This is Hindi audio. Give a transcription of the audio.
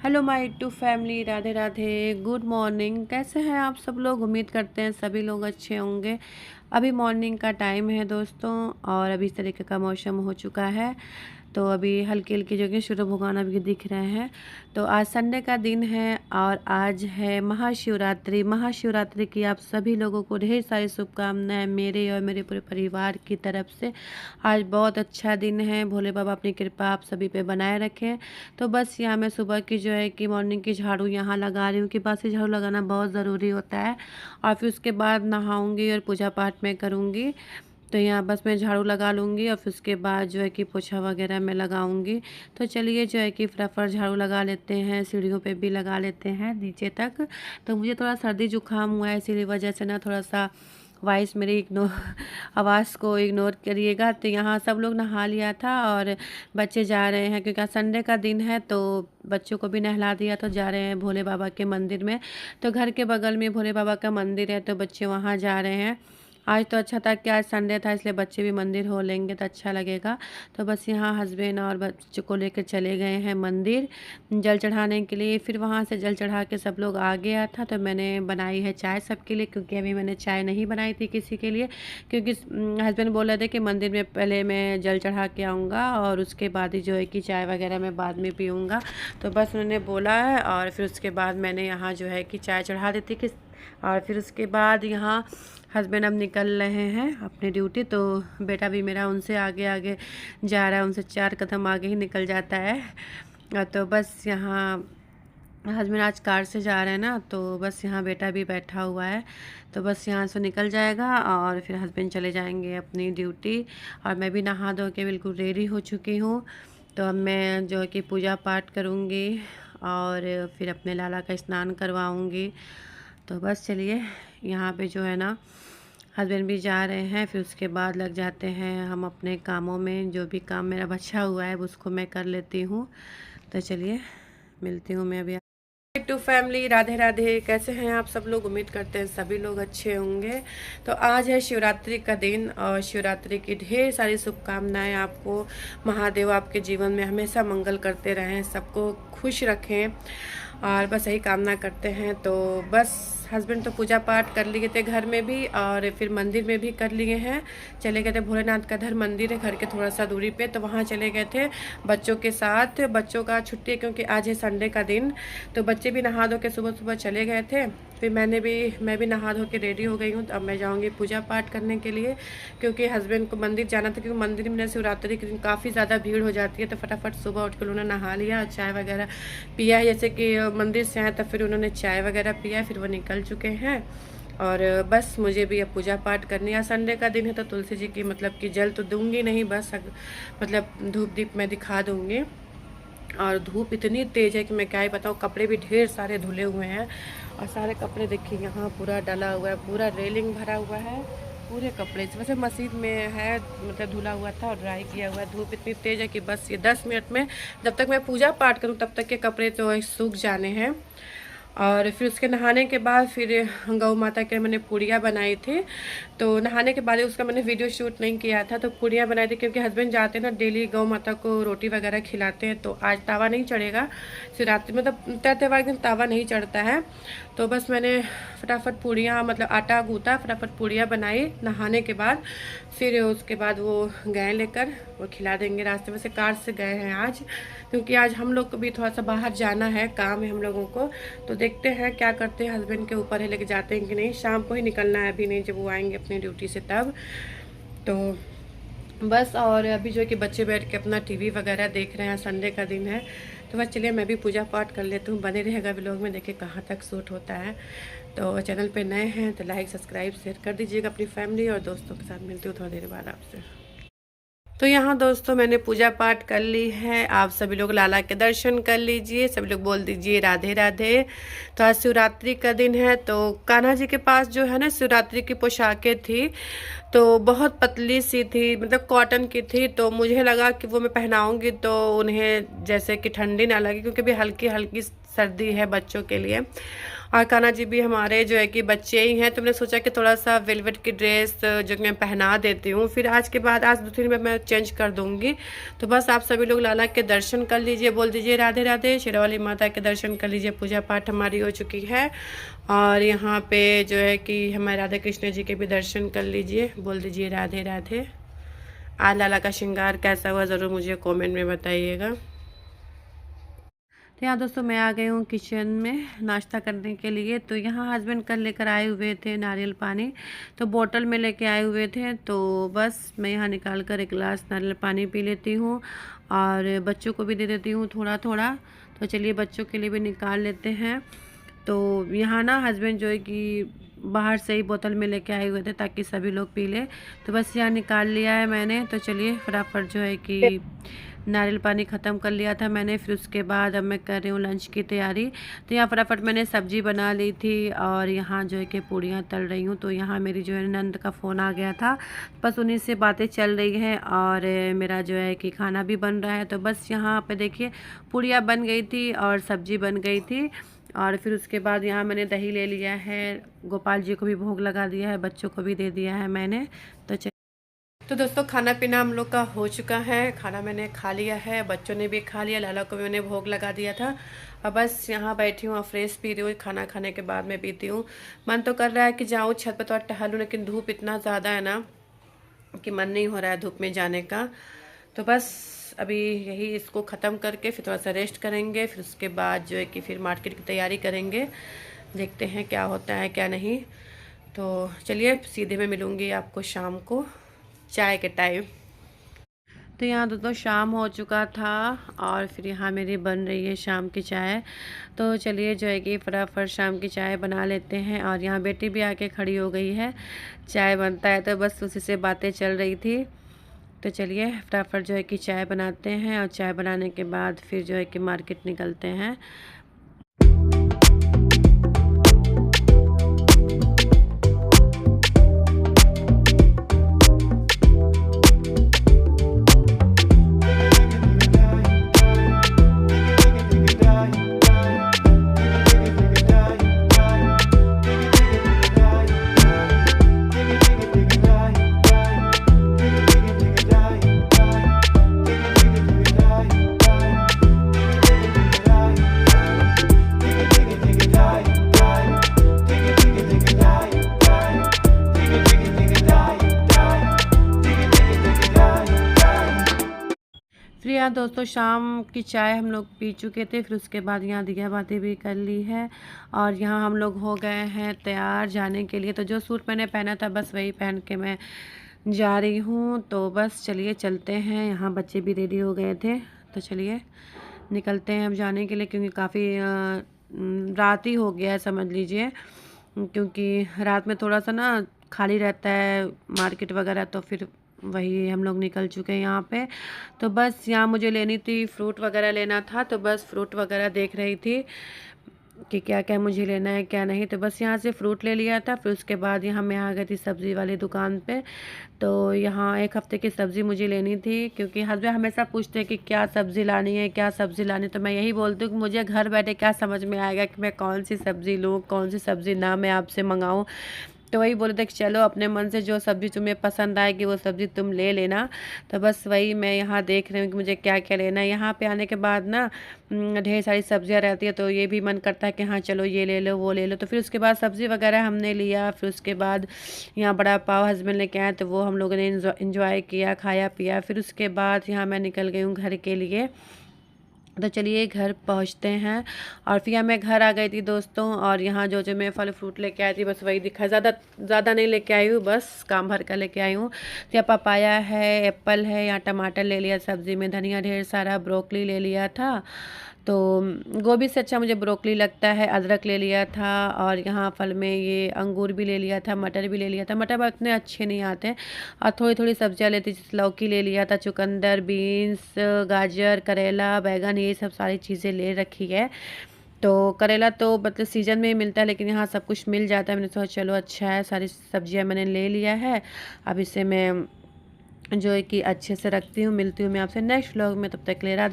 Hello my to family, Radhe Radhe, good morning. कैसे हैं आप सब लोग? उम्मीद करते हैं सभी लोग अच्छे होंगे। अभी मॉर्निंग का टाइम है दोस्तों, और अभी इस तरीके का मौसम हो चुका है। तो अभी हल्की हल्की जगह सूरज भगवान अभी दिख रहे हैं। तो आज संडे का दिन है और आज है महाशिवरात्रि। महाशिवरात्रि की आप सभी लोगों को ढेर सारी शुभकामनाएं मेरे और मेरे पूरे परिवार की तरफ से। आज बहुत अच्छा दिन है, भोले बाबा अपनी कृपा आप सभी पे बनाए रखें। तो बस यहाँ मैं सुबह की जो है कि मॉर्निंग की झाड़ू यहाँ लगा रही हूँ कि बासी झाड़ू लगाना बहुत ज़रूरी होता है। और फिर उसके बाद नहाऊंगी और पूजा पाठ में करूँगी। तो यहाँ बस मैं झाड़ू लगा लूँगी और फिर उसके बाद जो है कि पोछा वगैरह मैं लगाऊंगी। तो चलिए जो है कि फटाफट झाड़ू लगा लेते हैं, सीढ़ियों पे भी लगा लेते हैं नीचे तक। तो मुझे थोड़ा सर्दी जुकाम हुआ है, इसीलिए वजह से ना थोड़ा सा वॉइस मेरी इग्नोर आवाज़ को इग्नोर करिएगा। तो यहाँ सब लोग नहा लिया था और बच्चे जा रहे हैं, क्योंकि आज संडे का दिन है तो बच्चों को भी नहला दिया, तो जा रहे हैं भोले बाबा के मंदिर में। तो घर के बगल में भोले बाबा का मंदिर है, तो बच्चे वहाँ जा रहे हैं। आज तो अच्छा था कि आज संडे था, इसलिए बच्चे भी मंदिर हो लेंगे तो अच्छा लगेगा। तो बस यहाँ हस्बैंड और बच्चों को लेकर चले गए हैं मंदिर जल चढ़ाने के लिए। फिर वहाँ से जल चढ़ा के सब लोग आ गया था, तो मैंने बनाई है चाय सबके लिए, क्योंकि अभी मैंने चाय नहीं बनाई थी किसी के लिए, क्योंकि हस्बैंड बोल रहे थे कि मंदिर में पहले मैं जल चढ़ा के आऊँगा और उसके बाद ही जो है कि चाय वगैरह मैं बाद में पीऊँगा। तो बस उन्होंने बोला है और फिर उसके बाद मैंने यहाँ जो है कि चाय चढ़ा देती कि। और फिर उसके बाद यहाँ हस्बैंड अब निकल रहे हैं अपनी ड्यूटी। तो बेटा भी मेरा उनसे आगे आगे जा रहा है, उनसे 4 कदम आगे ही निकल जाता है। तो बस यहाँ हस्बैंड आज कार से जा रहे हैं ना, तो बस यहाँ बेटा भी बैठा हुआ है। तो बस यहाँ से निकल जाएगा और फिर हस्बैंड चले जाएंगे अपनी ड्यूटी। और मैं भी नहा धो के बिल्कुल रेडी हो चुकी हूँ। तो अब मैं जो है कि पूजा पाठ करूँगी और फिर अपने लाला का स्नान करवाऊँगी। तो बस चलिए, यहाँ पे जो है ना हस्बैंड भी जा रहे हैं, फिर उसके बाद लग जाते हैं हम अपने कामों में। जो भी काम मेरा बचा हुआ है उसको मैं कर लेती हूँ। तो चलिए मिलती हूँ मैं अभी। To family, Radhe Radhe. कैसे हैं आप सब लोग? उम्मीद करते हैं सभी लोग अच्छे होंगे। तो आज है शिवरात्रि का दिन और शिवरात्रि की ढेर सारी शुभकामनाएं आपको। महादेव आपके जीवन में हमेशा मंगल करते रहें, सबको खुश रखें और बस यही कामना करते हैं। तो बस हस्बैंड तो पूजा पाठ कर लिए थे घर में भी और फिर मंदिर में भी कर लिए हैं। चले गए थे, भोलेनाथ का धर मंदिर है घर के थोड़ा सा दूरी पे, तो वहाँ चले गए थे बच्चों के साथ। बच्चों का छुट्टी है क्योंकि आज है संडे का दिन। तो बच्चे भी नहा धो के सुबह सुबह चले गए थे। फिर मैं भी नहा धो के रेडी हो गई हूँ। तो अब मैं जाऊँगी पूजा पाठ करने के लिए, क्योंकि हस्बैंड को मंदिर जाना था, क्योंकि मंदिर में शिवरात्रि के दिन काफ़ी ज़्यादा भीड़ हो जाती है। तो फटाफट सुबह उठ कर उन्होंने नहा लिया और चाय वगैरह पिया है। जैसे कि मंदिर से आए तब फिर उन्होंने चाय वगैरह पिया, फिर वो निकल चुके हैं। और बस मुझे भी अब पूजा पाठ करनी है। संडे का दिन है तो तुलसी जी की मतलब कि जल तो दूंगी नहीं, बस मतलब धूप दीप मैं दिखा दूंगी। और धूप इतनी तेज़ है कि मैं क्या ही बताऊँ। कपड़े भी ढेर सारे धुले हुए हैं और सारे कपड़े देखिए यहाँ पूरा डला हुआ है, पूरा रेलिंग भरा हुआ है पूरे कपड़े। वैसे मशीन में है, मतलब धुला हुआ था और ड्राई किया हुआ है। धूप इतनी तेज़ है कि बस ये 10 मिनट में, जब तक मैं पूजा पाठ करूँ तब तक के कपड़े तो सूख जाने हैं। और फिर उसके नहाने के बाद फिर गौ माता के मैंने पूड़ियाँ बनाई थी। तो नहाने के बाद उसका मैंने वीडियो शूट नहीं किया था। तो पूड़ियाँ बनाई थी क्योंकि हस्बैंड जाते हैं ना, डेली गौ माता को रोटी वगैरह खिलाते हैं। तो आज तावा नहीं चढ़ेगा शिवरात्रि, मतलब तय त्यौहार के दिन तावा नहीं चढ़ता है। तो बस मैंने फटाफट पूड़ियाँ, मतलब आटा गूँथा, फटाफट पूड़ियाँ बनाई नहाने के बाद। फिर उसके बाद वो गए लेकर, वो खिला देंगे रास्ते में से। कार से गए हैं आज, क्योंकि आज हम लोग को भी थोड़ा सा बाहर जाना है, काम है हम लोगों को। तो देखते हैं क्या करते हैं, हस्बैंड के ऊपर है लेके जाते हैं कि नहीं। शाम को ही निकलना है, अभी नहीं, जब वो आएंगे अपनी ड्यूटी से तब। तो बस, और अभी जो है कि बच्चे बैठ के अपना टीवी वगैरह देख रहे हैं, संडे का दिन है। तो बस चलिए मैं भी पूजा पाठ कर लेती हूँ। बने रहेगा व्लॉग में, देखिए कहाँ तक शूट होता है। तो चैनल पे नए हैं तो लाइक सब्सक्राइब शेयर कर दीजिएगा अपनी फैमिली और दोस्तों के साथ। मिलती हूँ थोड़ी देर बाद आपसे। तो यहाँ दोस्तों मैंने पूजा पाठ कर ली है। आप सभी लोग लाला के दर्शन कर लीजिए, सभी लोग बोल दीजिए राधे राधे। तो आज शिवरात्रि का दिन है। तो कान्हा जी के पास जो है ना शिवरात्रि की पोशाकें थी, तो बहुत पतली सी थी, मतलब कॉटन की थी। तो मुझे लगा कि वो मैं पहनाऊंगी तो उन्हें जैसे कि ठंडी ना लगे, क्योंकि भी हल्की हल्की सर्दी है बच्चों के लिए। और कान्हा जी भी हमारे जो है कि बच्चे ही हैं, तो मैंने सोचा कि थोड़ा सा वेलवेट की ड्रेस जो कि मैं पहना देती हूँ, फिर आज के बाद आज 2-3 में मैं चेंज कर दूँगी। तो बस आप सभी लोग लाला के दर्शन कर लीजिए, बोल दीजिए राधे राधे। शेरावाली माता के दर्शन कर लीजिए, पूजा पाठ हमारी हो चुकी है। और यहाँ पे जो है कि हमारे राधा कृष्ण जी के भी दर्शन कर लीजिए, बोल दीजिए राधे राधे। आज लाला का श्रृंगार कैसा हुआ ज़रूर मुझे कमेंट में बताइएगा। तो यहाँ दोस्तों मैं आ गई हूँ किचन में नाश्ता करने के लिए। तो यहाँ हस्बैंड कल लेकर आए हुए थे नारियल पानी, तो बोतल में लेके आए हुए थे, तो बस मैं यहाँ निकाल कर एक गिलास नारियल पानी पी लेती हूँ और बच्चों को भी दे देती हूँ थोड़ा थोड़ा। तो चलिए बच्चों के लिए भी निकाल लेते हैं। तो यहाँ ना हस्बैंड जो है कि बाहर से ही बोतल में लेके आए हुए थे ताकि सभी लोग पी ले, तो बस यहाँ निकाल लिया है मैंने। तो चलिए फटाफट जो है कि नारियल पानी ख़त्म कर लिया था मैंने। फिर उसके बाद अब मैं कर रही हूँ लंच की तैयारी। तो यहाँ फटाफट मैंने सब्ज़ी बना ली थी और यहाँ जो है कि पूड़ियाँ तल रही हूँ। तो यहाँ मेरी जो है नंद का फ़ोन आ गया था, बस उन्हीं से बातें चल रही हैं और मेरा जो है कि खाना भी बन रहा है। तो बस यहाँ पे देखिए पूड़ियाँ बन गई थी और सब्ज़ी बन गई थी। और फिर उसके बाद यहाँ मैंने दही ले लिया है, गोपाल जी को भी भोग लगा दिया है, बच्चों को भी दे दिया है मैंने। तो दोस्तों खाना पीना हम लोग का हो चुका है, खाना मैंने खा लिया है, बच्चों ने भी खा लिया, लाला को भी मैंने भोग लगा दिया था। अब बस यहाँ बैठी हूँ, फ्रेश पी रही हूँ, खाना खाने के बाद मैं पीती हूँ। मन तो कर रहा है कि जाऊँ छत पर थोड़ा टहलूँ, लेकिन धूप इतना ज़्यादा है ना कि मन नहीं हो रहा है धूप में जाने का। तो बस अभी यही इसको ख़त्म करके फिर थोड़ा सा रेस्ट करेंगे, फिर उसके बाद जो है कि फिर मार्केट की तैयारी करेंगे, देखते हैं क्या होता है क्या नहीं। तो चलिए सीधे मैं मिलूँगी आपको शाम को चाय के टाइम। तो यहाँ दोस्तों शाम हो चुका था और फिर यहाँ मेरी बन रही है शाम की चाय। तो चलिए जो है कि फटाफट शाम की चाय बना लेते हैं। और यहाँ बेटी भी आके खड़ी हो गई है, चाय बनता है तो बस उसी से बातें चल रही थी। तो चलिए फटाफट जो है कि चाय बनाते हैं और चाय बनाने के बाद फिर जो है कि मार्केट निकलते हैं। फिर यहाँ दोस्तों शाम की चाय हम लोग पी चुके थे, फिर उसके बाद यहाँ दिया बातें भी कर ली है और यहाँ हम लोग हो गए हैं तैयार जाने के लिए। तो जो सूट मैंने पहना था बस वही पहन के मैं जा रही हूँ। तो बस चलिए चलते हैं, यहाँ बच्चे भी रेडी हो गए थे, तो चलिए निकलते हैं अब जाने के लिए, क्योंकि काफ़ी रात ही हो गया है समझ लीजिए, क्योंकि रात में थोड़ा सा ना खाली रहता है मार्केट वगैरह, तो फिर वही हम लोग निकल चुके हैं यहाँ पे। तो बस यहाँ मुझे लेनी थी फ्रूट वगैरह लेना था, तो बस फ्रूट वगैरह देख रही थी कि क्या क्या मुझे लेना है क्या नहीं। तो बस यहाँ से फ्रूट ले लिया था, फिर उसके बाद यहाँ मैं आ गई थी सब्ज़ी वाली दुकान पे। तो यहाँ एक हफ़्ते की सब्ज़ी मुझे लेनी थी, क्योंकि हस्बैंड हमेशा पूछते हैं कि क्या सब्ज़ी लानी है क्या सब्ज़ी लानी है। तो मैं यही बोलती हूँ कि मुझे घर बैठे क्या समझ में आएगा कि मैं कौन सी सब्ज़ी लूँ कौन सी सब्ज़ी ना मैं आपसे मंगाऊँ। तो वही बोले थे कि चलो अपने मन से जो सब्ज़ी तुम्हें पसंद आएगी वो सब्ज़ी तुम ले लेना। तो बस वही मैं यहाँ देख रही हूँ कि मुझे क्या क्या लेना है। यहाँ पे आने के बाद ना ढेर सारी सब्जियाँ रहती है, तो ये भी मन करता है कि हाँ चलो ये ले लो वो ले लो। तो फिर उसके बाद सब्ज़ी वगैरह हमने लिया, फिर उसके बाद यहाँ बड़ा पाव हस्बैंड लेके आए, तो वो हम लोगों ने इंजॉय किया, खाया पिया। फिर उसके बाद यहाँ मैं निकल गई हूँ घर के लिए। तो चलिए घर पहुंचते हैं। और फिर मैं घर आ गई थी दोस्तों, और यहाँ जो जो मैं फल फ्रूट लेके आई थी बस वही दिखा, ज़्यादा नहीं लेके आई हूँ, बस काम भर कर लेके आई हूँ। तो यहाँ पपाया है, एप्पल है, यहाँ टमाटर ले लिया सब्ज़ी में, धनिया ढेर सारा, ब्रोकली ले लिया था। तो गोभी से अच्छा मुझे ब्रोकली लगता है, अदरक ले लिया था, और यहाँ फल में ये अंगूर भी ले लिया था, मटर भी ले लिया था। मटर इतने अच्छे नहीं आते हैं। और थोड़ी थोड़ी सब्जियाँ लेती, जैसे लौकी ले लिया था, चुकंदर, बीन्स, गाजर, करेला, बैगन, ये सब सारी चीज़ें ले रखी है। तो करेला तो मतलब सीज़न में ही मिलता है, लेकिन यहाँ सब कुछ मिल जाता है। मैंने सोचा चलो अच्छा है, सारी सब्जियाँ मैंने ले लिया है। अब इसे मैं जो है कि अच्छे से रखती हूँ। मिलती हूँ मैं आपसे नेक्स्ट व्लॉग में, तब तक ले रहा